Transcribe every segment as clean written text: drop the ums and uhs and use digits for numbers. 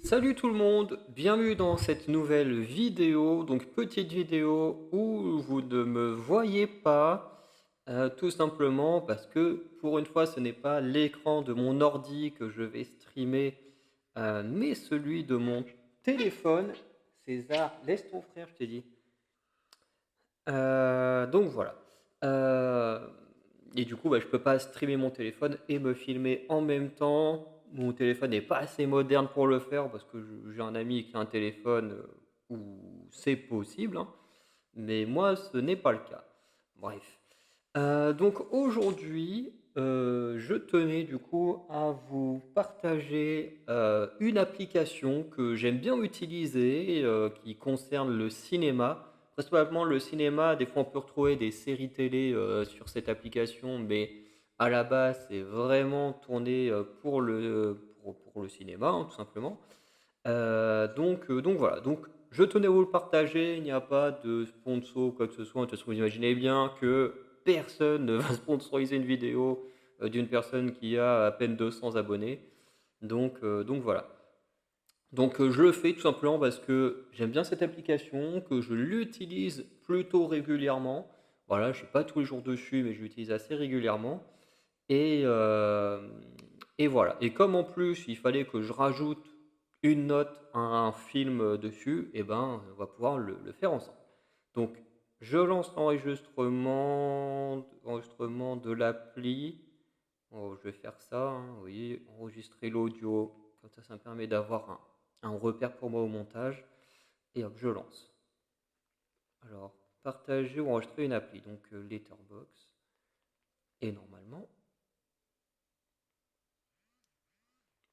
Salut tout le monde, bienvenue dans cette nouvelle vidéo. Donc petite vidéo où vous ne me voyez pas, tout simplement parce que pour une fois ce n'est pas l'écran de mon ordi que je vais streamer, mais celui de mon téléphone. César, laisse ton frère, je t'ai dit. Donc voilà. Heu et du coup, bah, je peux pas streamer mon téléphone et me filmer en même temps. Mon téléphone n'est pas assez moderne pour le faire parce que je j'ai un ami qui a un téléphone, où c'est possible, hein, mais moi, ce n'est pas le cas. Bref. Donc aujourd'hui, je tenais du coup à vous partager, une application que j'aime bien utiliser, qui concerne le cinéma. Principalement le cinéma, des fois on peut retrouver des séries télé, sur cette application, mais à la base, c'est vraiment tourné, pour le cinéma, hein, tout simplement. Donc voilà, donc je tenais à vous le partager, il n'y a pas de sponsor ou quoi que ce soit. De toute façon, vous imaginez bien que personne ne va sponsoriser une vidéo, d'une personne qui a à peine 200 abonnés. Donc voilà. Donc je le fais tout simplement parce que j'aime bien cette application, que je l'utilise plutôt régulièrement. Voilà, je suis pas tous les jours dessus, mais je l'utilise assez régulièrement et hem et voilà, et comme en plus il fallait que je rajoute une note à un film, dessus, et ben, on va pouvoir le faire ensemble. Donc je lance l'enregistrement de l'appli. Oh, je vais faire ça, hein, oui, enregistrer l'audio, comme ça me permet d'avoir un repère pour moi au montage, et hop, je lance. Alors, partager ou enregistrer une appli, donc Letterboxd, et normalement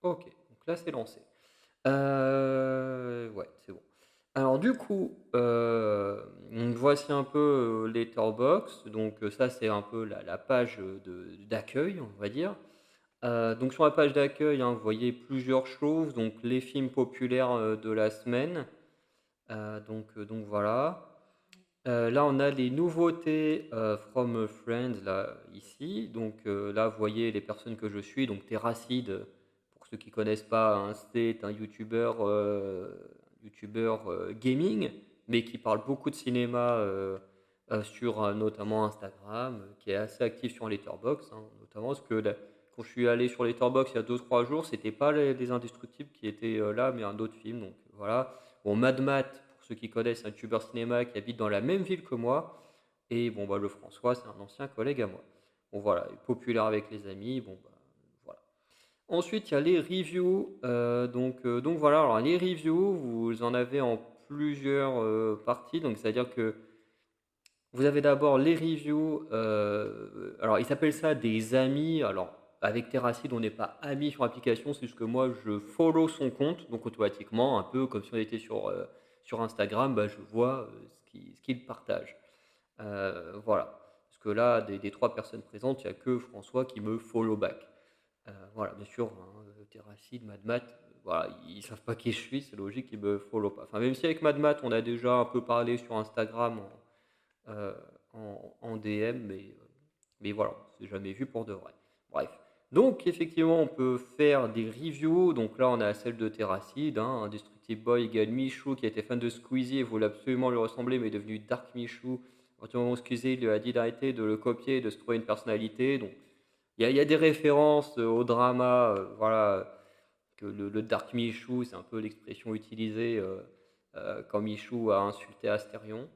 OK, donc là c'est lancé. Ouais, c'est bon. Alors du coup, donc voici un peu, Letterboxd, donc ça c'est un peu la page, d'accueil, on va dire. Donc sur la page d'accueil, hein, vous voyez plusieurs choses, donc les films populaires, de la semaine, donc voilà. Là, on a les nouveautés, from a friend là, ici. Donc, là, vous voyez les personnes que je suis. Donc Terracid, pour ceux qui connaissent pas, hein, c'est un youtubeur, gaming, mais qui parle beaucoup de cinéma, sur, notamment Instagram, qui est assez actif sur Letterboxd, hein, notamment parce que la quand je suis allé sur Letterboxd il y a 2 3 jours, c'était pas les Indestructibles qui étaient, là, mais un autre film, donc voilà. Bon, Mad Matt, pour ceux qui connaissent, un youtubeur cinéma qui habite dans la même ville que moi. Et bon, bah, le François, c'est un ancien collègue à moi. Bon, voilà, il est populaire avec les amis. Bon, bah, voilà. Ensuite, il y a les reviews. Donc voilà, alors les reviews, vous en avez en plusieurs parties. Donc, c'est-à-dire que vous avez d'abord les reviews. Alors, ils s'appellent ça des amis. Alors, avec Terracid, on n'est pas amis sur l'application, c'est juste que moi, je follow son compte. Donc, automatiquement, un peu comme si on était sur Instagram, bah, je vois ce qu'il partage. Voilà. Parce que là, des 3 personnes présentes, il y a que François qui me follow back. Voilà, bien sûr, hein, Terracid, Madmat, voilà, ils savent pas qui je suis, c'est logique, ils me follow pas. Enfin, même si avec Madmat, on a déjà un peu parlé sur Instagram heu, en DM, mais voilà, on s'est jamais vu pour de vrai. Bref. Donc effectivement, on peut faire des reviews. Donc là, on a celle de Terracid, hein, Indestructible Boy égale Michou qui était fan de Squeezie et voulait absolument lui ressembler, mais est devenu Dark Michou. À partir du moment où Squeezie lui a dit d'arrêter de le copier et de se trouver une personnalité. Donc il y a des références, au drama, voilà, que le Dark Michou, c'est un peu l'expression utilisée, quand Michou a insulté Astérion.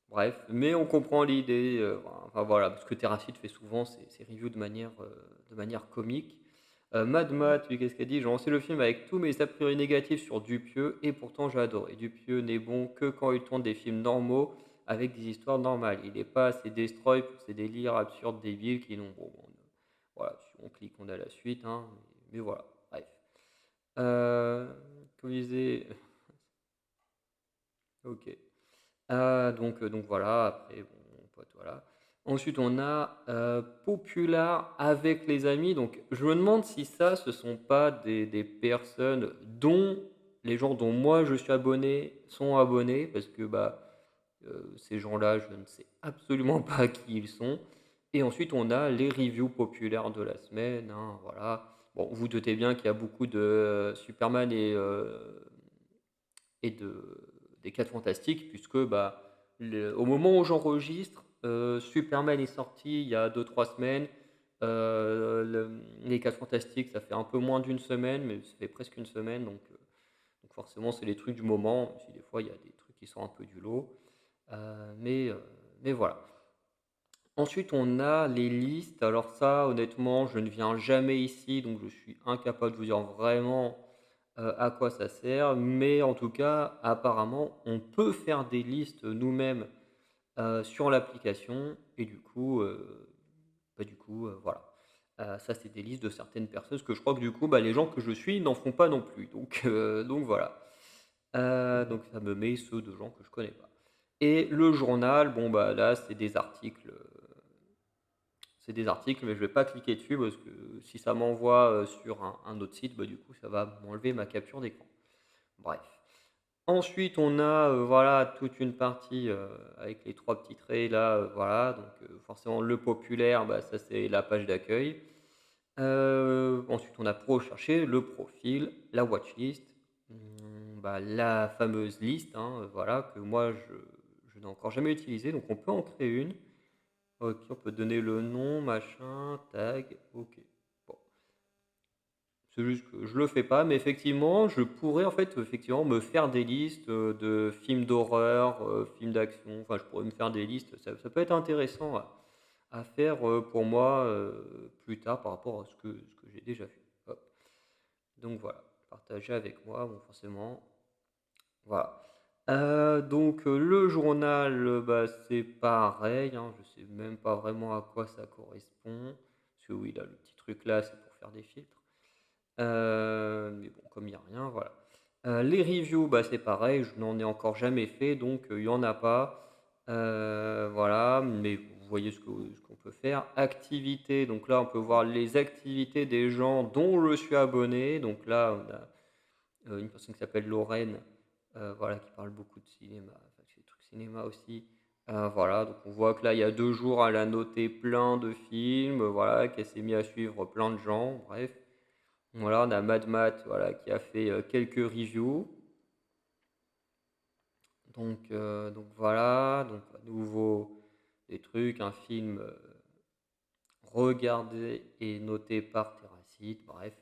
Bref, mais on comprend l'idée, enfin voilà, parce que Terracid fait souvent ses reviews de manière comique. Mad Matt, lui, qu'est-ce qu'elle dit? «J'ai lancé le film avec tous mes a priori négatifs sur Dupieux et pourtant j'ai adoré. Dupieux n'est bon que quand il tourne des films normaux avec des histoires normales. Il est pas assez destroy pour ces délires absurdes débiles qui n'ont bon, voilà, si on clique, on a la suite, hein, mais voilà, bref. Heu, Comme je disais OK. Donc voilà, après bon, mon pote, voilà. Ensuite, on a, Popular avec les amis. Donc je me demande si ça, ce sont pas des personnes dont les gens dont moi je suis abonné sont abonnés parce que, bah, ces gens-là, je ne sais absolument pas qui ils sont. Et ensuite, on a les reviews populaires de la semaine, hein, voilà. Bon, vous doutez bien qu'il y a beaucoup de Superman et des 4 Fantastiques puisque, bah, au moment où j'enregistre, Superman est sorti il y a 2 3 semaines. Les 4 Fantastiques, ça fait un peu moins d'une semaine, mais ça fait presque une semaine, donc forcément, c'est les trucs du moment, même si des fois, il y a des trucs qui sont un peu du lot. Mais voilà. Ensuite, on a les listes. Alors ça, honnêtement, je ne viens jamais ici, donc je suis incapable de vous dire vraiment, à quoi ça sert. Mais en tout cas, apparemment, on peut faire des listes nous-mêmes, sur l'application et voilà. Ça, c'est des listes de certaines personnes, parce que je crois que du coup, bah, les gens que je suis n'en font pas non plus, donc voilà. Donc ça me met ceux de gens que je connais pas et le journal, bon, bah, là, c'est des articles, mais je vais pas cliquer dessus parce que si ça m'envoie, sur un autre site, bah, du coup, ça va m'enlever ma capture d'écran. Bref. Ensuite, on a, voilà, toute une partie, avec les 3 petits traits là, voilà, donc forcément le populaire, bah, ça, c'est la page d'accueil. Ensuite, on a pour rechercher le profil, la watchlist, bah, la fameuse liste, hein, voilà, que moi je n'ai encore jamais utilisée, donc on peut en créer une. OK, on peut donner le nom, machin, tag, OK. Bon, c'est juste que je le fais pas, mais effectivement, je pourrais en fait, effectivement, me faire des listes, de films d'horreur, films d'action, enfin, je pourrais me faire des listes, ça peut être intéressant à faire, pour moi, plus tard par rapport à ce que j'ai déjà fait. Hop, donc voilà, partager avec moi, bon forcément, voilà. Donc le journal, bah, c'est pareil, hein, je sais même pas vraiment à quoi ça correspond. Parce que oui, là, le petit truc là, c'est pour faire des filtres. Mais bon, comme il y a rien, voilà. Les reviews, bah, c'est pareil, je n'en ai encore jamais fait, donc il y en a pas. Voilà, mais vous voyez ce qu'on peut faire. Activités, donc là, on peut voir les activités des gens dont je suis abonné. Donc là, on a une personne qui s'appelle Lorraine, voilà, qui parle beaucoup de cinéma, enfin, qui fait des trucs cinéma aussi. Voilà, donc on voit que là, il y a 2 jours, elle a noté plein de films, voilà, qu'elle s'est mis à suivre plein de gens, bref. Voilà, on a Mad Matt, voilà, qui a fait, quelques reviews. Donc voilà, donc à nouveau des trucs, un film, regardé et noté par Terracite, bref.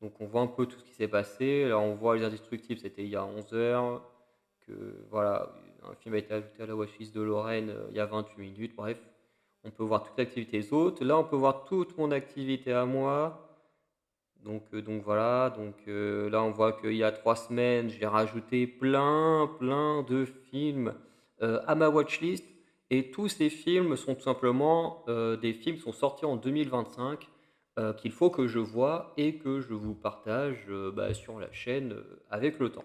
Donc on voit un peu tout ce qui s'est passé. Là, on voit Les Indestructibles, c'était il y a 11 heures. Que voilà, un film a été ajouté à la watchlist de Lorraine, il y a 28 minutes. Bref, on peut voir toute l'activité des autres. Là, on peut voir toute mon activité à moi. Donc voilà, là, on voit qu'il y a 3 semaines, j'ai rajouté plein, plein de films à ma watchlist. Et tous ces films sont tout simplement des films qui sont sortis en 2025, qu'il faut que je voie et que je vous partage, bah, sur la chaîne, avec le temps.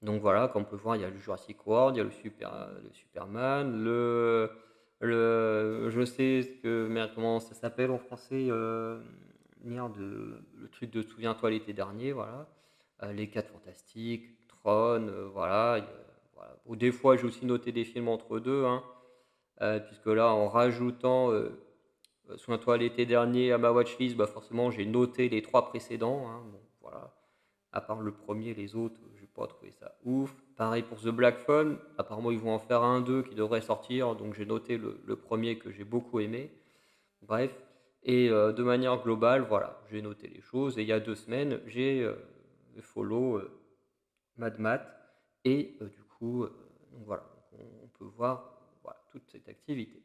Donc voilà, comme on peut voir, il y a le Jurassic World, il y a le Superman, je sais merde, comment ça s'appelle en français, merde, le truc de Souviens-toi l'été dernier, voilà. Les 4 Fantastiques, Tron, voilà, voilà. Ou des fois, j'ai aussi noté des films entre deux, hein, puisque là, en rajoutant, Souviens-toi l'été dernier à ma watchlist, bah forcément, j'ai noté les 3 précédents, hein, bon, voilà. À part le premier, les autres, j'ai pas trouvé ça ouf. Pareil pour The Black Phone, apparemment ils vont en faire un 2 qui devrait sortir, donc j'ai noté le premier que j'ai beaucoup aimé. Bref, et de manière globale, voilà, j'ai noté les choses et il y a 2 semaines, j'ai, follow, Mad Matt et du coup, donc voilà, donc on peut voir, voilà, toute cette activité.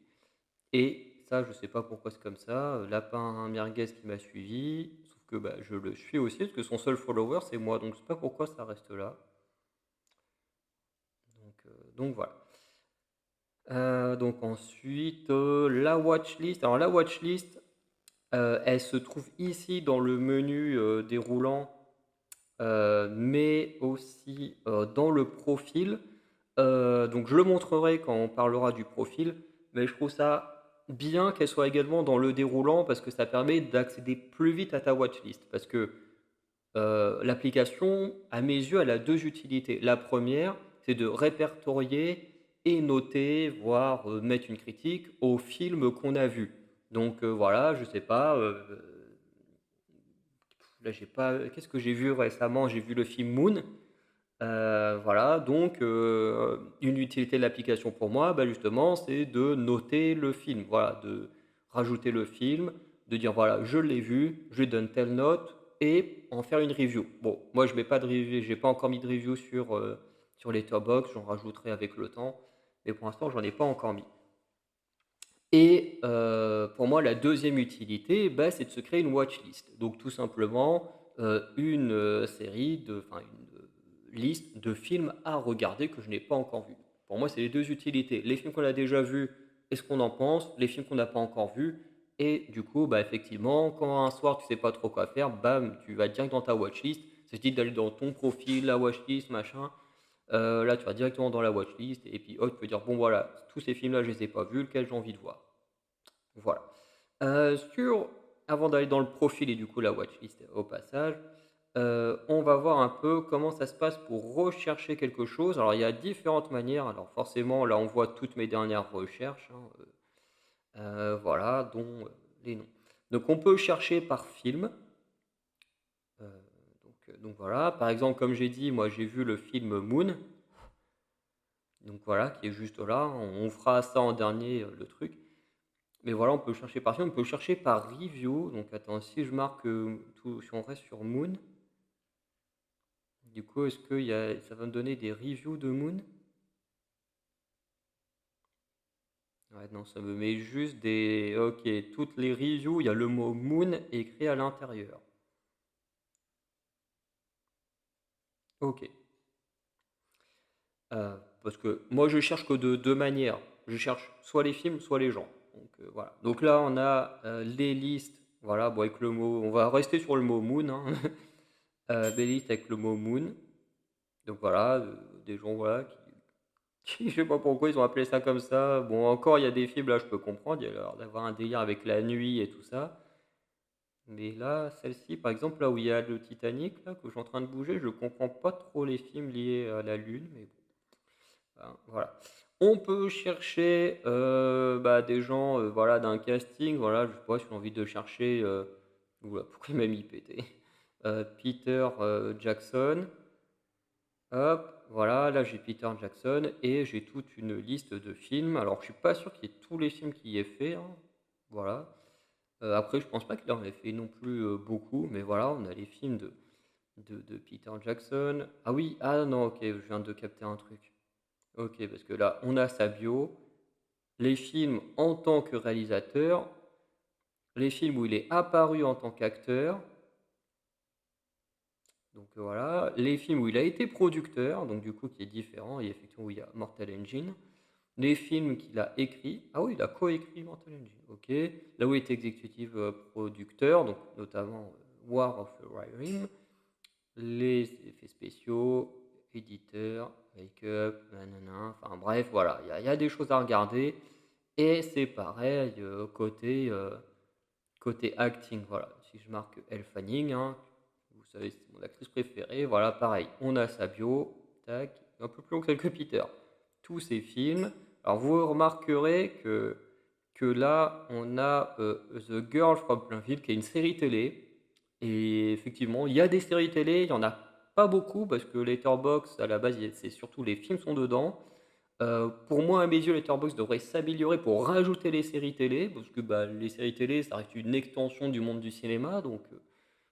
Et ça, je sais pas pourquoi c'est comme ça, Lapin Merguez qui m'a suivi, sauf que, bah, je le suis aussi parce que son seul follower, c'est moi, donc je sais pas pourquoi ça reste là. Donc voilà. Donc ensuite, la watchlist. Alors la watchlist, elle se trouve ici dans le menu, déroulant, mais aussi, dans le profil. Donc je le montrerai quand on parlera du profil, mais je trouve ça bien qu'elle soit également dans le déroulant parce que ça permet d'accéder plus vite à ta watchlist. Parce que, l'application, à mes yeux, elle a 2 utilités. La première, c'est de répertorier et noter, voire, mettre une critique aux films qu'on a vus. Donc, voilà, je sais pas, là, j'ai pas qu'est-ce que j'ai vu récemment? J'ai vu le film Moon. Voilà, donc une utilité de l'application pour moi, bah, justement, c'est de noter le film. Voilà, de rajouter le film, de dire: «Voilà, je l'ai vu, je lui donne telle note» et en faire une review. Bon, moi, je mets pas de review j'ai pas encore mis de review sur Letterboxd, j'en rajouterai avec le temps, mais pour l'instant, j'en ai pas encore mis. Et pour moi, la deuxième utilité, bah, c'est de se créer une watchlist. Donc tout simplement, une, série de enfin une, liste de films à regarder que je n'ai pas encore vus. Pour moi, c'est les 2 utilités. Les films qu'on a déjà vus et ce qu'on en pense, les films qu'on n'a pas encore vus et du coup, bah, effectivement, quand un soir tu sais pas trop quoi faire, bam, tu vas direct dans ta watchlist. Ça te dit d'aller dans ton profil, la watchlist, machin. Là, tu vas directement dans la watchlist et puis hop, tu peux dire: «Bon voilà, tous ces films-là, je les ai pas vus, lequel j'ai envie de voir?» Voilà. Sur avant d'aller dans le profil et du coup la watchlist au passage, on va voir un peu comment ça se passe pour rechercher quelque chose. Alors il y a différentes manières. Alors forcément, là, on voit toutes mes dernières recherches, hein, voilà, dont, les noms. Donc on peut chercher par film, heu, donc voilà. Par exemple, comme j'ai dit, moi j'ai vu le film Moon, donc voilà, qui est juste là. On fera ça en dernier, le truc. Mais voilà, on peut chercher par film, on peut chercher par review. Donc attends, si je marque, tout si on reste sur Moon, du coup, est-ce que ça va me donner des reviews de Moon? Ouais, non, ça me met juste des OK, toutes les reviews, il y a le mot Moon écrit à l'intérieur. OK. Parce que moi, je cherche que de 2 manières. Je cherche soit les films, soit les gens. Donc voilà. Donc là, on a, les listes, voilà, bon avec le mot on va rester sur le mot Moon, hein. Des listes avec le mot Moon. Donc voilà, des gens, voilà, qui je sais pas pourquoi ils ont appelé ça comme ça. Bon, encore, il y a des films, là, je peux comprendre, il y a l'air d'avoir un délire avec la nuit et tout ça. Mais là, celle-ci, par exemple, là où il y a le Titanic, là, que je suis en train de bouger, je comprends pas trop les films liés à la Lune, mais bon, ben, voilà. On peut chercher, bah, des gens, voilà, d'un casting, voilà, je sais pas si j'ai envie de chercher, ouh pourquoi il m'a mis pété? Peter, Jackson. Hop, voilà, là j'ai Peter Jackson et j'ai toute une liste de films. Alors je suis pas sûr qu'il y ait tous les films qu'il y ait fait, hein, voilà. Après je pense pas qu'il en ait fait non plus, beaucoup, mais voilà, on a les films de Peter Jackson. Ah oui, ah non, OK, je viens de capter un truc. OK, parce que là, on a sa bio, les films en tant que réalisateur, les films où il est apparu en tant qu'acteur, donc voilà, les films où il a été producteur, donc du coup qui est différent et effectivement où il y a Mortal Engine. Les films qu'il a écrits, ah oui, il a coécrit Mortal Engine, OK. Là où il était executive, producteur, donc notamment, War of the Rohirrim. Les effets spéciaux, éditeur, make-up, nanana, enfin bref, voilà, il y a des choses à regarder et c'est pareil, côté acting, voilà. Si je marque Elle Fanning, hein, vous savez, c'est mon actrice préférée, voilà, pareil, on a sa bio, tac, un peu plus long que celle que Peter. Tous ces films. Alors vous remarquerez que là, on a The Girl from Plainfield, qui est une série télé. Et effectivement, il y a des séries télé, il y en a pas beaucoup parce que Letterboxd, à la base, c'est surtout les films sont dedans. Pour moi, à mes yeux, Letterboxd devrait s'améliorer pour rajouter les séries télé, parce que, bah, les séries télé, ça reste une extension du monde du cinéma, donc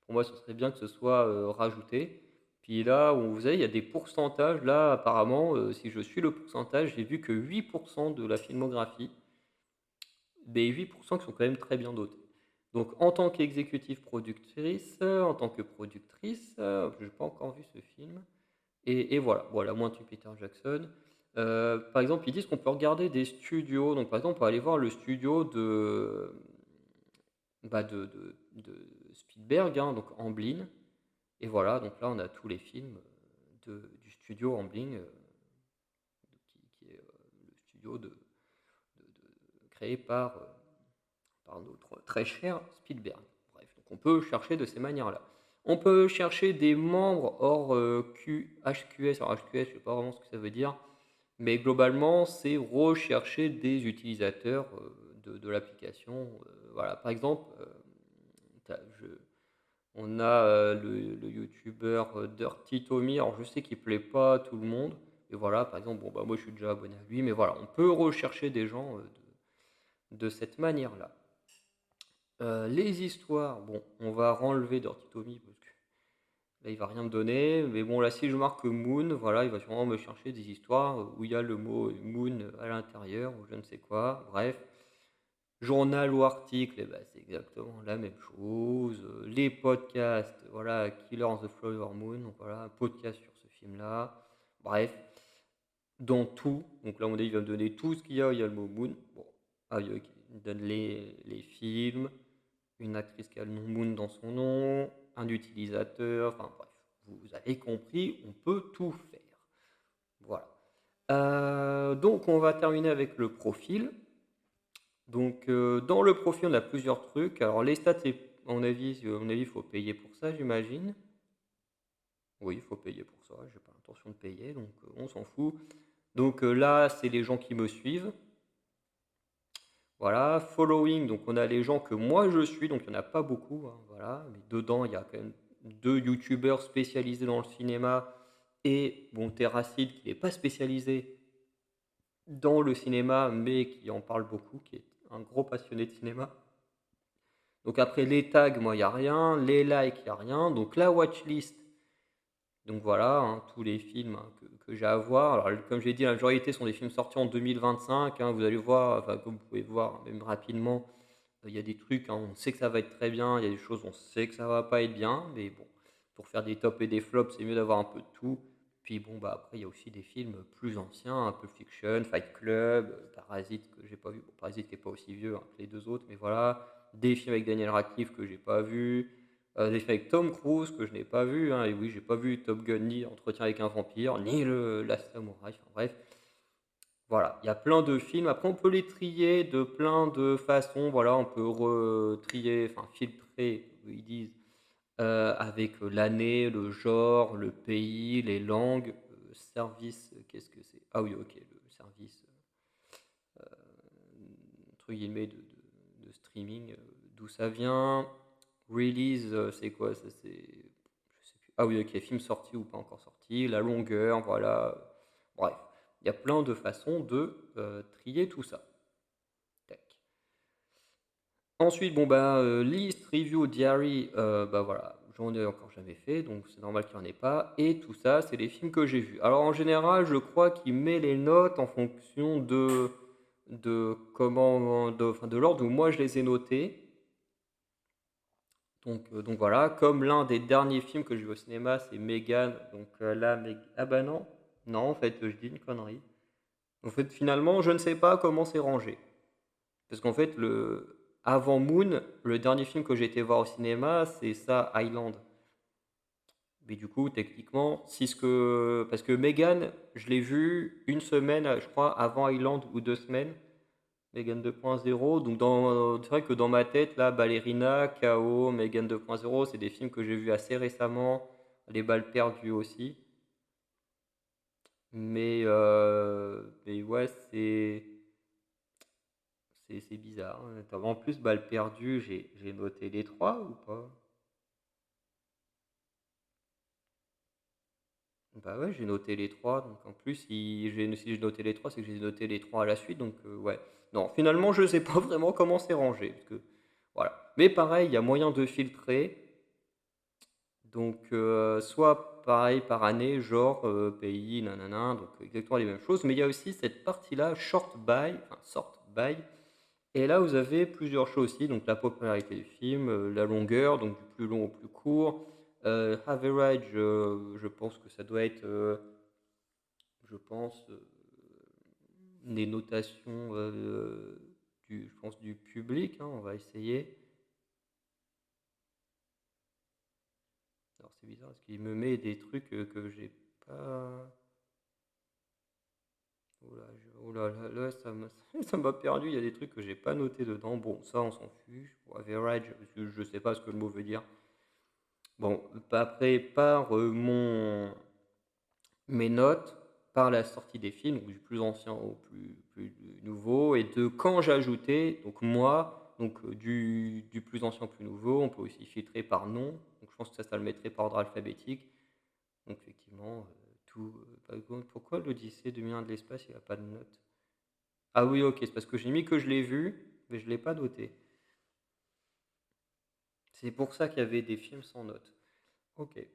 pour moi, ce serait bien que ce soit, rajouté. Puis là, où vous savez, il y a des pourcentages, là, apparemment, si je suis le pourcentage, j'ai vu que 8 de la filmographie, des 8 qui sont quand même très bien dotés. Donc en tant qu'exécutive productrice, en tant que productrice, je n'ai pas encore vu ce film et voilà, voilà, moi tu Peter Jackson. Par exemple, ils disent qu'on peut regarder des studios, donc par exemple, on peut aller voir le studio de, bah, de Spielberg, hein, donc Amblin et voilà, donc là on a tous les films, du studio Amblin, qui est, le studio créé par notre très cher Spielberg. Bref, donc on peut chercher de ces manières-là. On peut chercher des membres hors HQS. Alors HQS, je ne sais pas vraiment ce que ça veut dire, mais globalement, c'est rechercher des utilisateurs de l'application. Voilà. Par exemple, On a, le youtubeur, Dirty Tommy. Alors je sais qu'il plaît pas à tout le monde et voilà, par exemple, bon, bah, moi je suis déjà abonné à lui, mais voilà, on peut rechercher des gens, de cette manière-là. Les histoires, bon, on va renlever Dirty Tommy parce que là, il va rien me donner, mais bon, là, si je marque Moon, voilà, il va sûrement me chercher des histoires, où il y a le mot, Moon, à l'intérieur ou je ne sais quoi, bref. Journal ou article, eh ben, c'est exactement la même chose. Les podcasts, voilà, Killer on the Flower Moon, donc voilà, un podcast sur ce film-là. Bref, dans tout, donc là, on dit, il va me donner tout ce qu'il y a le mot Moon. Bon, ah, ok, il me donne les films, une actrice qui a le nom Moon dans son nom, un utilisateur, enfin bref, vous avez compris, on peut tout faire. Voilà. Donc, on va terminer avec le profil. Donc, dans le profil, on a plusieurs trucs. Alors, les stats, à mon avis, il faut payer pour ça, j'imagine. Oui, il faut payer pour ça. J'ai pas l'intention de payer, donc on s'en fout. Donc là, c'est les gens qui me suivent. Voilà. Following, donc on a les gens que moi je suis, donc il n'y en a pas beaucoup, hein, voilà. Mais dedans, il y a quand même deux youtubeurs spécialisés dans le cinéma et bon, Terracid qui n'est pas spécialisé dans le cinéma, mais qui en parle beaucoup, qui est un gros passionné de cinéma. Donc après les tags, moi, il y a rien. Les likes, il y a rien. Donc la watchlist, donc voilà, hein, tous les films, hein, que j'ai à voir. Alors comme j'ai dit, la majorité sont des films sortis en 2025, hein. Vous allez voir, enfin comme vous pouvez voir même rapidement, il y a des trucs, hein, on sait que ça va être très bien. Il y a des choses, on sait que ça va pas être bien. Mais bon, pour faire des tops et des flops, c'est mieux d'avoir un peu de tout. Puis bon, bah après, il y a aussi des films plus anciens, un peu Fiction, Fight Club, Parasite que j'ai pas vu. Bon, Parasite qui est pas aussi vieux, hein, que les deux autres, mais voilà. Des films avec Daniel Radcliffe que j'ai pas vu. Des films avec Tom Cruise que je n'ai pas vu, hein. Et oui, j'ai pas vu Top Gun, ni Entretien avec un vampire, ni le Last Samurai. Enfin bref, voilà, il y a plein de films. Après, on peut les trier de plein de façons. Voilà, on peut trier, enfin filtrer, ils disent, avec l'année, le genre, le pays, les langues, service, qu'est-ce que c'est? Ah oui, ok, le service, entre guillemets, de streaming, d'où ça vient. Release, c'est quoi ça? Je sais plus. Ah oui, ok, film sorti ou pas encore sorti. La longueur, voilà. Bref, il y a plein de façons de trier tout ça. Tac. Ensuite, bon bah, list, review, diary, bah voilà, j'en ai encore jamais fait, donc c'est normal qu'il y en ait pas. Et tout ça, c'est les films que j'ai vus. Alors en général, je crois qu'il met les notes en fonction enfin, de l'ordre où moi je les ai notés. Donc voilà, comme l'un des derniers films que j'ai vu au cinéma, c'est Megan. Donc là, ah bah non, non, en fait, je dis une connerie. En fait, finalement, je ne sais pas comment c'est rangé. Parce qu'en fait, avant Moon, le dernier film que j'ai été voir au cinéma, c'est ça, Island. Mais du coup, techniquement, si ce que. Parce que Megan, je l'ai vu une semaine, je crois, avant Island ou 2 semaines. Megan 2.0. Donc, c'est vrai que dans ma tête, là, Ballerina, KO, Megan 2.0, c'est des films que j'ai vus assez récemment. Les balles perdues aussi. Mais ouais, c'est bizarre, hein. En plus, balles perdues, j'ai noté les trois ou pas? Bah ouais, j'ai noté les trois. Donc en plus, si j'ai noté les trois, c'est que j'ai noté les trois à la suite. Donc ouais. Non, finalement, je sais pas vraiment comment c'est rangé. Parce que, voilà. Mais pareil, il y a moyen de filtrer. Donc soit pareil par année, genre pays, nanana, donc exactement les mêmes choses. Mais il y a aussi cette partie-là, short buy, enfin sort buy. Et là, vous avez plusieurs choses aussi. Donc la popularité du film, la longueur, donc du plus long au plus court. Average, je pense que ça doit être, je pense, les notations je pense, du public, hein. On va essayer. Alors c'est bizarre parce qu'il me met des trucs que j'ai pas. Oh là là, là, ça m'a perdu. Il y a des trucs que j'ai pas notés dedans. Bon, ça, on s'en fiche. Bon, average, je sais pas ce que le mot veut dire. Bon, après, par mes notes, par la sortie des films, donc du plus ancien au plus nouveau, et de quand j'ai ajouté, donc moi, donc du plus ancien au plus nouveau, on peut aussi filtrer par nom. Donc je pense que ça le mettrait par ordre alphabétique. Donc effectivement, par exemple, pourquoi l'Odyssée 2001 de l'espace, il a pas de note? Ah oui, OK, c'est parce que j'ai mis que je l'ai vu, mais je l'ai pas noté. C'est pour ça qu'il y avait des films sans note. OK.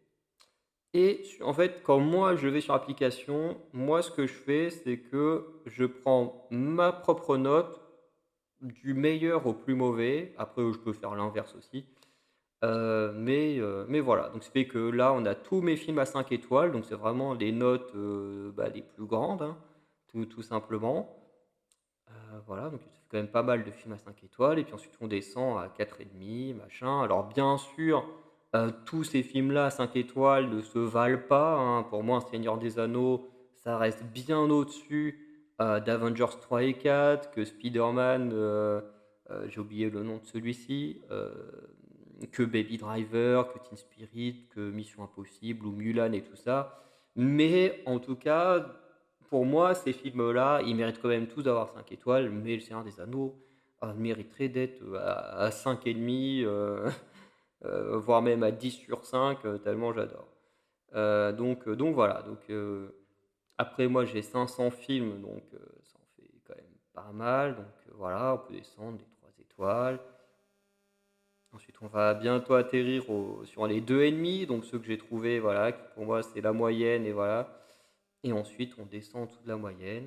Et en fait, quand moi je vais sur l'application, moi ce que je fais, c'est que je prends ma propre note du meilleur au plus mauvais. Après, je peux faire l'inverse aussi. Mais voilà, donc ça fait que là, on a tous mes films à 5 étoiles, donc c'est vraiment les notes, bah, les plus grandes, hein, tout simplement. Voilà, donc ça fait quand même pas mal de films à 5 étoiles et puis ensuite on descend à 4,5 machin. Alors bien sûr, tous ces films-là à 5 étoiles ne se valent pas, hein. Pour moi, un Seigneur des Anneaux, ça reste bien au-dessus, d'Avengers 3 et 4, que Spider-Man, j'ai oublié le nom de celui-ci, que Baby Driver, que Teen Spirit, que Mission Impossible ou Mulan et tout ça. Mais en tout cas, pour moi, ces films-là, ils méritent quand même tous d'avoir 5 étoiles, mais Le Seigneur des Anneaux, mériterait d'être, à 5,5, voire même à 10 sur 5, tellement j'adore. Donc voilà, après moi j'ai 500 films, donc ça en fait quand même pas mal, donc voilà, on peut descendre des 3 étoiles. Ensuite, on va bientôt atterrir sur les 2,5, donc ceux que j'ai trouvés, voilà, qui pour moi c'est la moyenne et voilà. Et ensuite, on descend en dessous de la moyenne.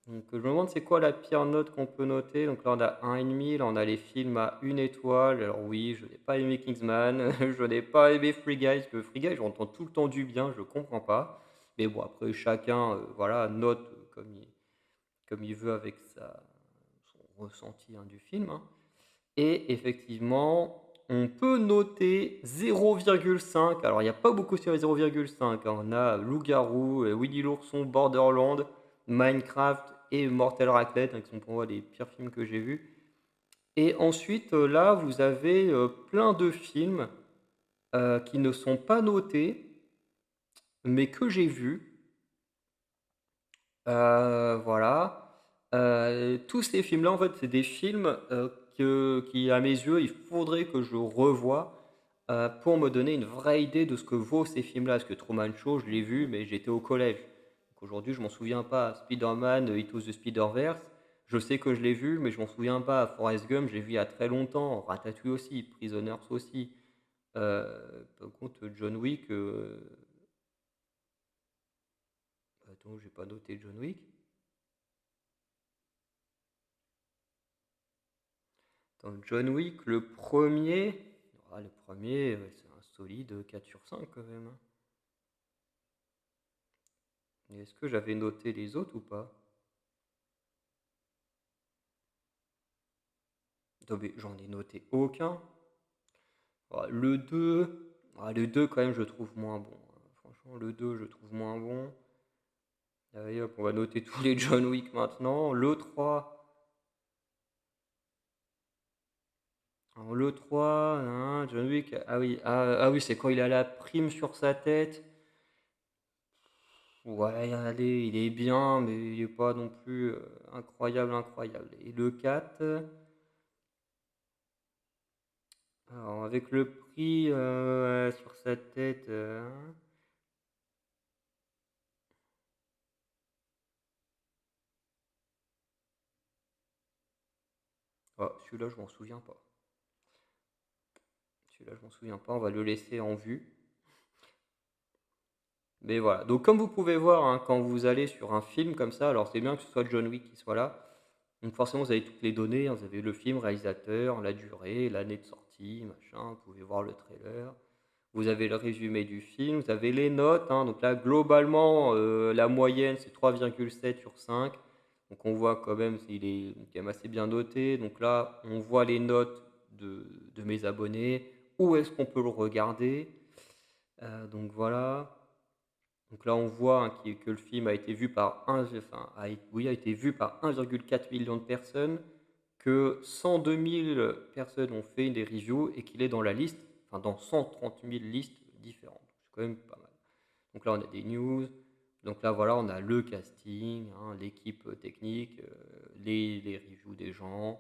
Donc, je me demande c'est quoi la pire note qu'on peut noter. Donc là, on a 1,5, là, on a les films à 1 étoile. Alors oui, je n'ai pas aimé Kingsman, je n'ai pas aimé Free Guy, parce que Free Guy, j'entends tout le temps du bien, je comprends pas. Mais bon, après, chacun, voilà, note comme il veut avec son ressenti, hein, du film, hein. Et effectivement, on peut noter 0,5. Alors, il n'y a pas beaucoup sur les 0,5, hein. On a Loup-garou, Winnie l'ourson, Borderland, Minecraft et Mortel Raclette, hein, qui sont pour moi les pires films que j'ai vus. Et ensuite, là, vous avez plein de films qui ne sont pas notés, mais que j'ai vus. Voilà. Tous ces films-là, en fait, c'est des films, qui, à mes yeux, il faudrait que je revoie, pour me donner une vraie idée de ce que vaut ces films-là. Parce que Truman Show, je l'ai vu, mais j'étais au collège. Donc aujourd'hui, je m'en souviens pas. Spider-Man, Into the Spider-Verse, je sais que je l'ai vu, mais je m'en souviens pas. Forrest Gump, j'ai vu il y a très longtemps. Ratatouille aussi, Prisoners aussi. Par contre, John Wick, attends, j'ai pas noté John Wick. Dans John Wick, le premier, c'est un solide 4 sur 5 quand même, hein. Et est-ce que j'avais noté les autres ou pas? Attends, mais j'en ai noté aucun. Le 2, le 2 quand même je trouve moins bon, hein. Franchement, le 2 je trouve moins bon. Allez hop, on va noter tous les John Wick maintenant. Le 3, alors le 3, hein, John Wick, ah oui, c'est quand il a la prime sur sa tête. Ouais, allez, il est bien, mais il est pas non plus incroyable, incroyable. Et le 4, alors avec le prix sur sa tête, celui-là, je m'en souviens pas. Celui-là, je m'en souviens pas, on va le laisser en vue. Mais voilà, donc comme vous pouvez voir, hein, quand vous allez sur un film comme ça, alors c'est bien que ce soit John Wick qui soit là. Donc forcément, vous avez toutes les données, hein, vous avez le film, réalisateur, la durée, l'année de sortie, machin, vous pouvez voir le trailer. Vous avez le résumé du film, vous avez les notes, hein. Donc là, globalement, la moyenne, c'est 3,7 sur 5. Donc on voit quand même s'il est quand même assez bien noté. Donc là, on voit les notes de mes abonnés. Où est-ce qu'on peut le regarder? Donc voilà. Donc là, on voit, hein, que le film a été vu par oui, a été vu par 1,4 million de personnes, que 102 000 personnes ont fait des reviews et qu'il est dans la liste, enfin dans 130 000 listes différentes. C'est quand même pas mal. Donc là, on a des news. Donc là, voilà, on a le casting, hein, l'équipe technique, les reviews des gens.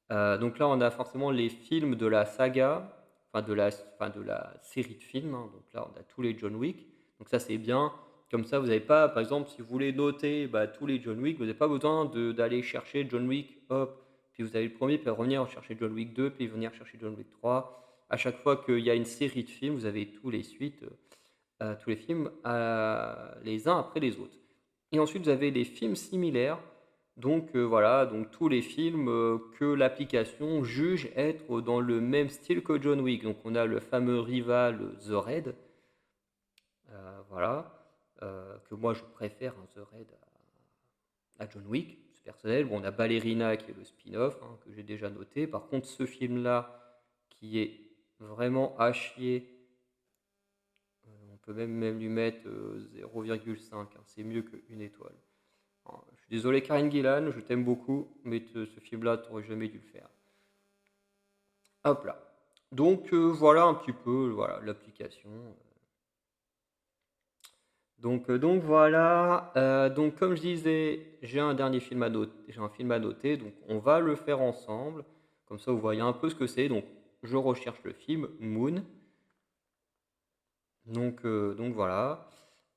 Donc là, on a forcément les films de la saga. de la série de films, hein. Donc là, on a tous les John Wick. Donc ça, c'est bien. Comme ça, vous avez pas par exemple, si vous voulez noter, bah, tous les John Wick, vous avez pas besoin d'aller chercher John Wick, hop, puis vous avez le premier, puis revenir chercher John Wick 2, puis venir chercher John Wick 3. À chaque fois qu'il y a une série de films, vous avez tous les films, les uns après les autres. Et ensuite, vous avez des films similaires. Donc voilà, donc tous les films, que l'application juge être dans le même style que John Wick. Donc on a le fameux rival, The Raid, voilà, que moi je préfère, hein, The Raid à John Wick, c'est personnel. Bon, on a Ballerina qui est le spin-off, hein, que j'ai déjà noté. Par contre, ce film-là, qui est vraiment à chier, on peut même lui mettre 0,5, hein, c'est mieux qu'une étoile. Je suis désolé, Karen Gillan, je t'aime beaucoup, mais ce film-là, tu n'aurais jamais dû le faire. Hop là. Donc voilà un petit peu voilà, l'application. Donc voilà. Donc comme je disais, j'ai un film à noter, donc on va le faire ensemble. Comme ça, vous voyez un peu ce que c'est. Donc je recherche le film Moon. Donc voilà.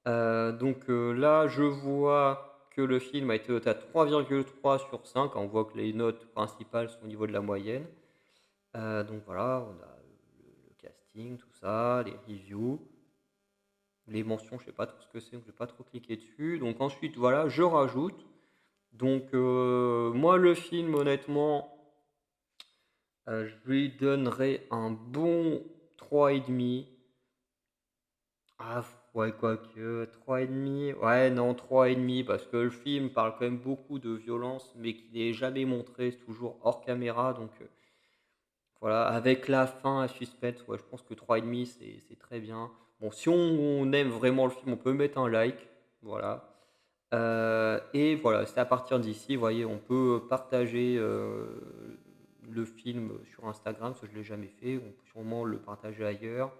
Là, je vois que le film a été noté à 3,3 sur 5. On voit que les notes principales sont au niveau de la moyenne. Donc voilà, on a le casting, tout ça, les reviews, les mentions, je sais pas trop ce que c'est, donc je vais pas trop cliquer dessus. Donc ensuite, voilà, je rajoute. Donc moi, le film, honnêtement, je lui donnerais un bon 3,5. Ah, ouais, quoique, 3,5. Ouais, non, 3,5, parce que le film parle quand même beaucoup de violence, mais qui n'est jamais montré, c'est toujours hors caméra. Donc voilà, avec la fin à suspense, ouais, je pense que 3,5, c'est très bien. Bon, si on aime vraiment le film, on peut mettre un like. Voilà. Et voilà, c'est à partir d'ici, vous voyez, on peut partager le film sur Instagram, parce que je ne l'ai jamais fait. On peut sûrement le partager ailleurs.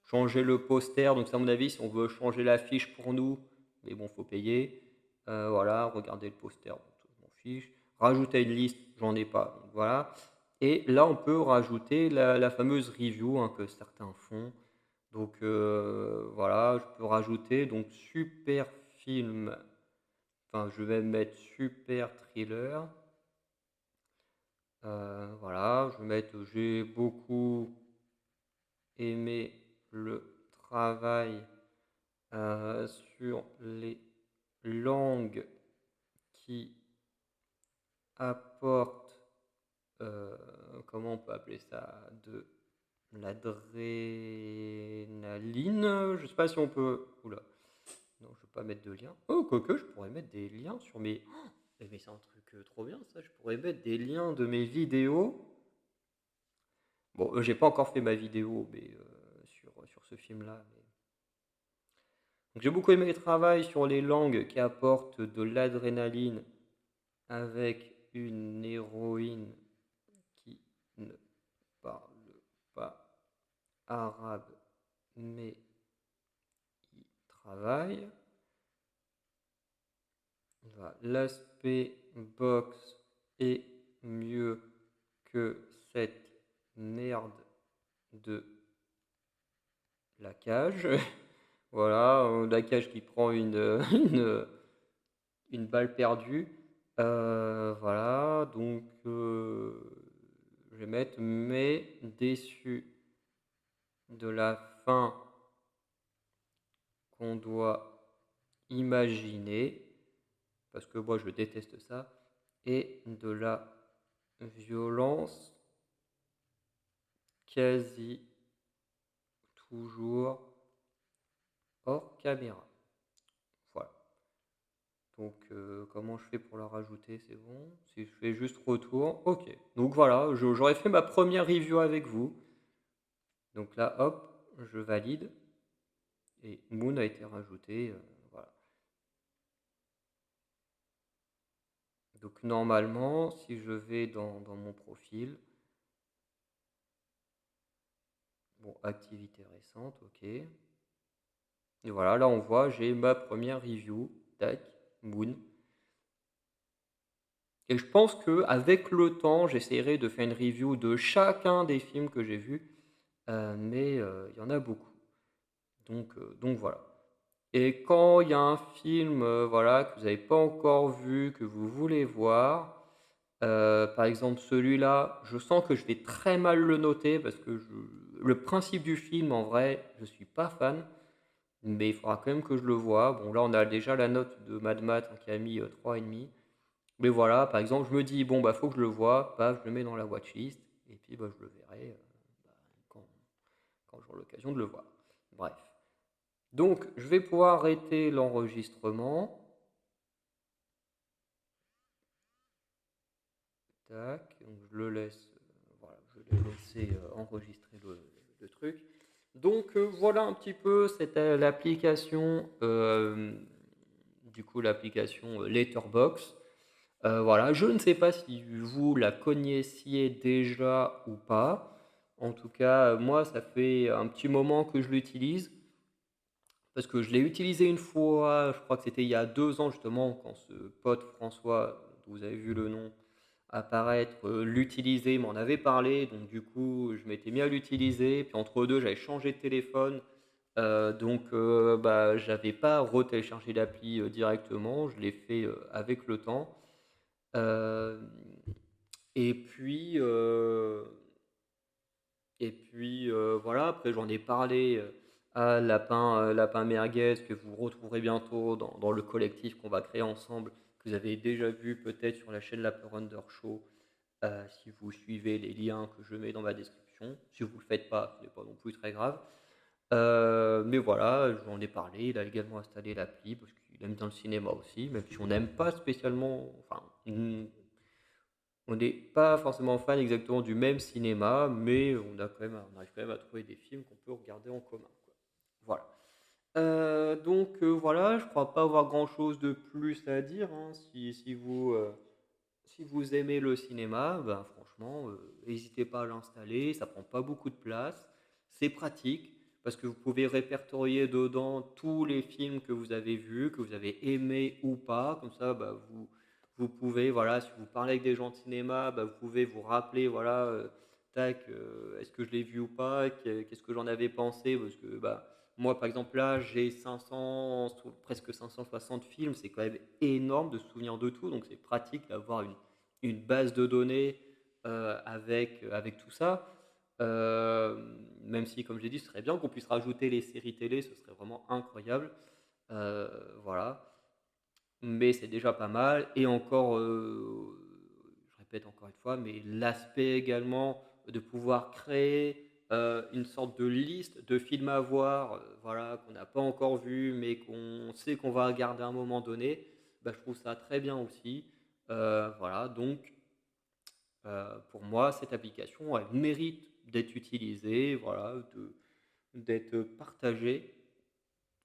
Changer le poster, donc ça, à mon avis, si on veut changer l'affiche pour nous, mais bon, faut payer. Voilà, regarder le poster, bon, je m'en fiche. Rajouter une liste, j'en ai pas, donc voilà. Et là, on peut rajouter la fameuse review, hein, que certains font. Donc voilà, je peux rajouter donc super film, enfin je vais mettre super thriller. Voilà, je vais mettre j'ai beaucoup aimé le travail sur les langues qui apportent, comment on peut appeler ça, de l'adrénaline. Je sais pas si on peut. Oula, non, je ne vais pas mettre de lien. Oh, quoique, je pourrais mettre des liens sur mes. Oh, mais c'est un truc trop bien ça. Je pourrais mettre des liens de mes vidéos. Bon, j'ai pas encore fait ma vidéo, mais sur ce film-là. Donc, j'ai beaucoup aimé le travail sur les langues qui apportent de l'adrénaline avec une héroïne qui ne parle pas arabe, mais qui travaille. Voilà. L'aspect box est mieux que cette merde de la cage. Voilà, la cage qui prend une balle perdue. Voilà, donc je vais mettre mais déçu de la fin qu'on doit imaginer, parce que moi je déteste ça, et de la violence quasi toujours hors caméra. Voilà. Donc comment je fais pour la rajouter, c'est bon. Si je fais juste retour, ok. Donc voilà, j'aurais fait ma première review avec vous. Donc là, hop, je valide. Et Moon a été rajouté. Voilà. Donc normalement, si je vais dans mon profil, bon, activité récente, ok. Et voilà, là on voit, j'ai ma première review, tac, Moon. Et je pense que avec le temps, j'essaierai de faire une review de chacun des films que j'ai vus. mais il y en a beaucoup. Donc voilà. Et quand il y a un film, voilà, que vous n'avez pas encore vu, que vous voulez voir, par exemple celui-là, je sens que je vais très mal le noter parce que le principe du film en vrai, je suis pas fan, mais il faudra quand même que je le voie. Bon là, on a déjà la note de Mad qui a mis, 3,5. Mais voilà, par exemple, je me dis: «Bon, bah, faut que je le voie», paf, je le mets dans la watchlist et puis, bah, je le verrai, bah, quand j'aurai l'occasion de le voir. Bref. Donc je vais pouvoir arrêter l'enregistrement. Tac, donc je le laisse, voilà, je l'ai laissé, enregistrer le truc. Donc voilà un petit peu, c'était l'application, du coup l'application, Letterboxd. Voilà, je ne sais pas si vous la connaissiez déjà ou pas. En tout cas, moi ça fait un petit moment que je l'utilise, parce que je l'ai utilisé une fois, je crois que c'était il y a 2 ans justement quand ce pote François, dont vous avez vu le nom apparaître, l'utiliser, il m'en avait parlé, donc du coup, je m'étais mis à l'utiliser. Puis entre 2 j'avais changé de téléphone, donc bah, j'avais pas retéléchargé l'appli, directement. Je l'ai fait, avec le temps. Hem et puis, voilà, après j'en ai parlé, à Lapin Merguez que vous retrouverez bientôt dans le collectif qu'on va créer ensemble, que vous avez déjà vu peut-être sur la chaîne Lapin Wonder Show. Si vous suivez les liens que je mets dans ma description. Si vous ne le faites pas, ce n'est pas non plus très grave. Mais voilà, j'en ai parlé. Il a également installé l'appli parce qu'il aime bien le cinéma aussi, même si on n'aime pas spécialement. Enfin, on n'est pas forcément fan exactement du même cinéma, mais on arrive quand même à trouver des films qu'on peut regarder en commun, quoi. Voilà. Donc voilà, je crois pas avoir grand-chose de plus à dire, hein. Si vous aimez le cinéma, ben franchement, hésitez pas à l'installer, ça prend pas beaucoup de place, c'est pratique parce que vous pouvez répertorier dedans tous les films que vous avez vus, que vous avez aimés ou pas. Comme ça, bah, vous pouvez, voilà, si vous parlez avec des gens de cinéma, bah, vous pouvez vous rappeler, voilà, tac, est-ce que je l'ai vu ou pas? Qu'est-ce que j'en avais pensé? Parce que, bah, moi, par exemple, là, j'ai 500, presque 560 films, c'est quand même énorme de se souvenir de tout, donc c'est pratique d'avoir une base de données avec tout ça. Même si, comme j'ai dit, ce serait bien qu'on puisse rajouter les séries télé, ce serait vraiment incroyable. Euh, voilà. Mais c'est déjà pas mal. Et encore, je répète encore une fois, mais l'aspect également de pouvoir créer une sorte de liste de films à voir, voilà, qu'on n'a pas encore vu, mais qu'on sait qu'on va regarder à un moment donné, bah, je trouve ça très bien aussi. Voilà, donc pour moi, cette application, elle mérite d'être utilisée, voilà, d'être partagée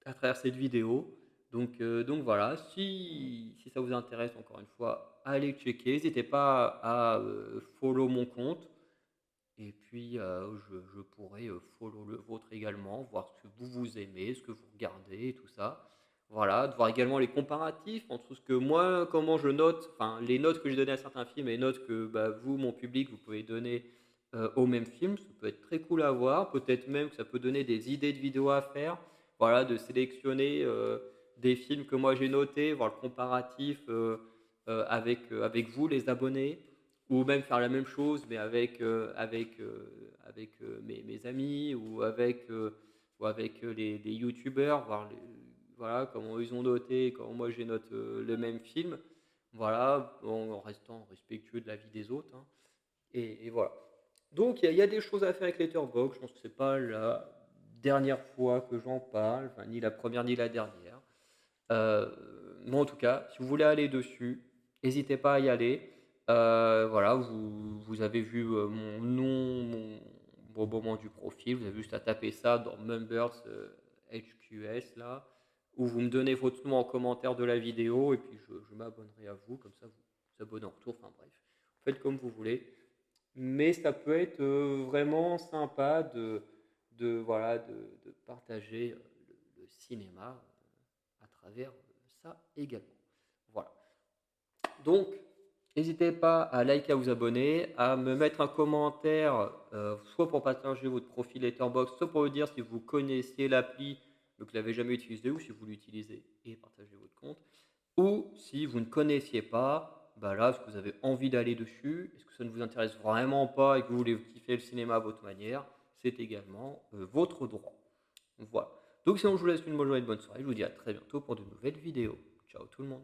à travers cette vidéo. Donc voilà, si ça vous intéresse, encore une fois, allez checker. N'hésitez pas à follow mon compte. Et puis, je pourrais follow le vôtre également, voir ce que vous aimez, ce que vous regardez et tout ça. Voilà, de voir également les comparatifs entre ce que moi, comment je note, enfin, les notes que j'ai données à certains films et les notes que bah, vous, mon public, vous pouvez donner au même film. Ça peut être très cool à voir. Peut-être même que ça peut donner des idées de vidéos à faire. Voilà, de sélectionner des films que moi j'ai notés, voir le comparatif avec vous, les abonnés, ou même faire la même chose, mais avec mes amis ou avec les youtubeurs, voir voilà, comment ils ont noté, comment moi j'ai noté le même film, voilà, en restant respectueux de la vie des autres, hein. Et voilà. Donc il y a des choses à faire avec Letterboxd, je pense que c'est pas la dernière fois que j'en parle, enfin, ni la première ni la dernière. Euh, mais en tout cas, si vous voulez aller dessus, n'hésitez pas à y aller. Voilà, vous avez vu mon nom, mon moment du profil. Vous avez juste à taper ça dans Members HQS là, où vous me donnez votre nom en commentaire de la vidéo et puis je m'abonnerai à vous. Comme ça, vous vous abonnez en retour. Enfin bref, faites comme vous voulez. Mais ça peut être vraiment sympa voilà, de partager le cinéma à travers ça également. Voilà. Donc, N'hésitez pas à liker, à vous abonner, à me mettre un commentaire, soit pour partager votre profil Letterboxd, soit pour me dire si vous connaissiez l'appli, mais que vous l'avez jamais utilisé ou si vous l'utilisez et partagez votre compte. Ou si vous ne connaissiez pas, bah là, est-ce que vous avez envie d'aller dessus? Est-ce que ça ne vous intéresse vraiment pas et que vous voulez kiffer le cinéma à votre manière? C'est également, votre droit. Voilà. Donc sinon je vous laisse une bonne journée, une bonne soirée. Je vous dis à très bientôt pour de nouvelles vidéos. Ciao tout le monde.